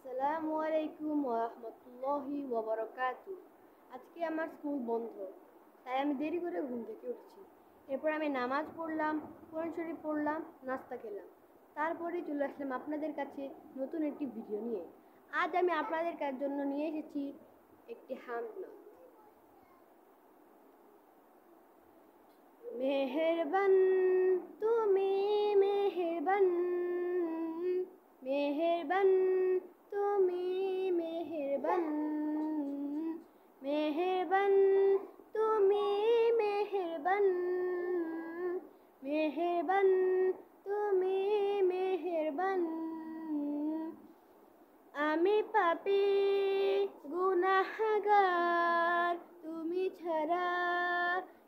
আসসালামু আলাইকুম ওয়া রাহমাতুল্লাহি ওয়া বারাকাতুহু। আজকে আমার স্কুল বন্ধ, তাই আমি দেরি করে ঘুম থেকে উঠছি। এরপর আমি নামাজ পড়লাম, কোরআন শরীফ পড়লাম, নাস্তা খেলাম। তারপরে চলে আসলাম আপনাদের কাছে নতুন একটি ভিডিও নিয়ে। আজ আমি আপনাদের জন্য নিয়ে এসেছি একটি হামদনাত। মেহেরবান তুমি মেহেরবান, মেহেরবান তুমি মেহেরবান, মেহেরবান তুমি মেহেরবান, মেহেরবান তুমি মেহেরবান। আমি পাপী গুনাহগার, তুমি ছাড়া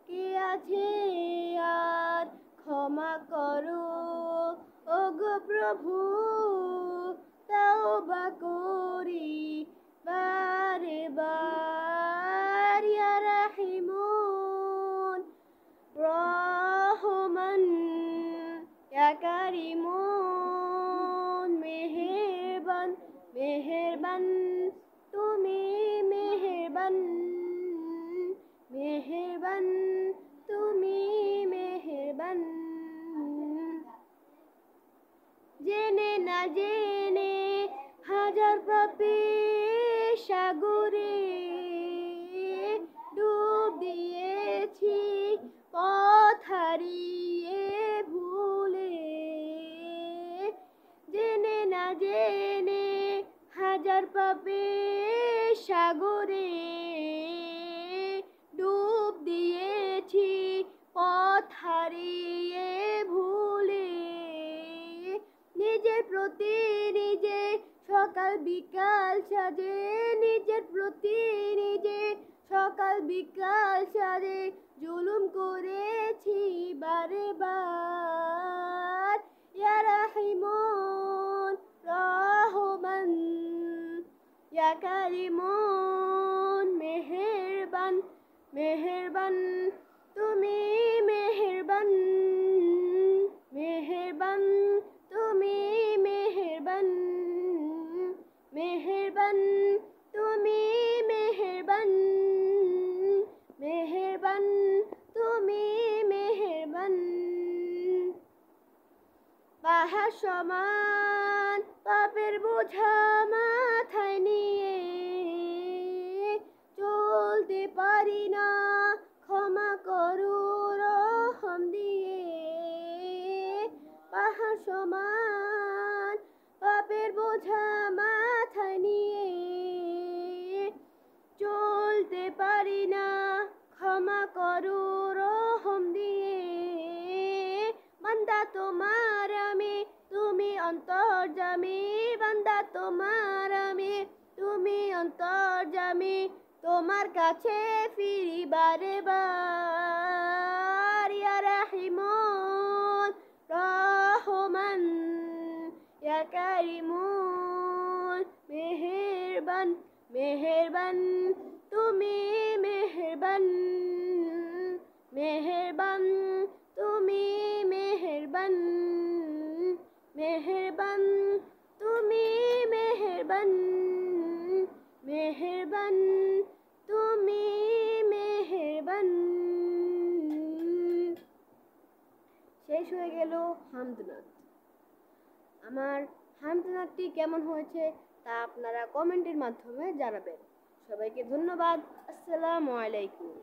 কে আছে আর? ক্ষমা করো ওগো প্রভু, তাওবা করি বারে বার। ইয়া রাহিমুন রহমান, ইয়া কারিমুন মেহেরবান, মেহেরবান তুমি মেহেরবান, মেহেরবান তুমি মেহেরবান। জেনে না জেনে হাজার পাপী সাগরে ডুব দিয়েছি, পথ হারিয়ে ভুলে। জেনে না জেনে হাজার পাপী সাগরে ডুব দিয়েছি, পথ হারিয়ে ভুলে। নিজের প্রতি নিজে সকাল বিকাল সাজে, নিজের প্রতি নিজে সকাল বিকাল সাজে জুলুম করেছি বারে বার। ইয়া রাহিমুন রহমান, ইয়া কারিমুন মেহেরবান, মেহেরবান তুমি মেহেরবান, মেহেরবান তুমি মেহেরবান, মেহেরবান তুমি মেহেরবান, মেহেরবান তুমি মেহেরবান। পাহাড় সমান পাপের বোঝা মাথায় নিয়ে চলতে পারি না, ক্ষমা করো রহম দিয়ে। পাহাড় সমান পাপের বোঝা মাথায় নিয়ে চলতে পারি না, ক্ষমা করো রহম দিয়ে। বান্দা তোমার আমি, তুমি অন্তর্যামী, বান্দা তোমার আমি, তুমি অন্তর্যামী। তোমার কাছে ফিরি বারে বার। ইয়া রাহিমুন রহমান, ইয়া কারিমুন মেহেরবান, মেহেরবান তুমি মেহেরবান, মেহেরবান তুমি মেহেরবান, মেহেরবান তুমি মেহেরবান, মেহেরবান তুমি মেহেরবান। শেষ হয়ে গেল হামদনাত। আমার হামদনাতটি কেমন হয়েছে তা আপনারা কমেন্টের মাধ্যমে জানাবেন। সবাইকে ধন্যবাদ। আসসালামু আলাইকুম।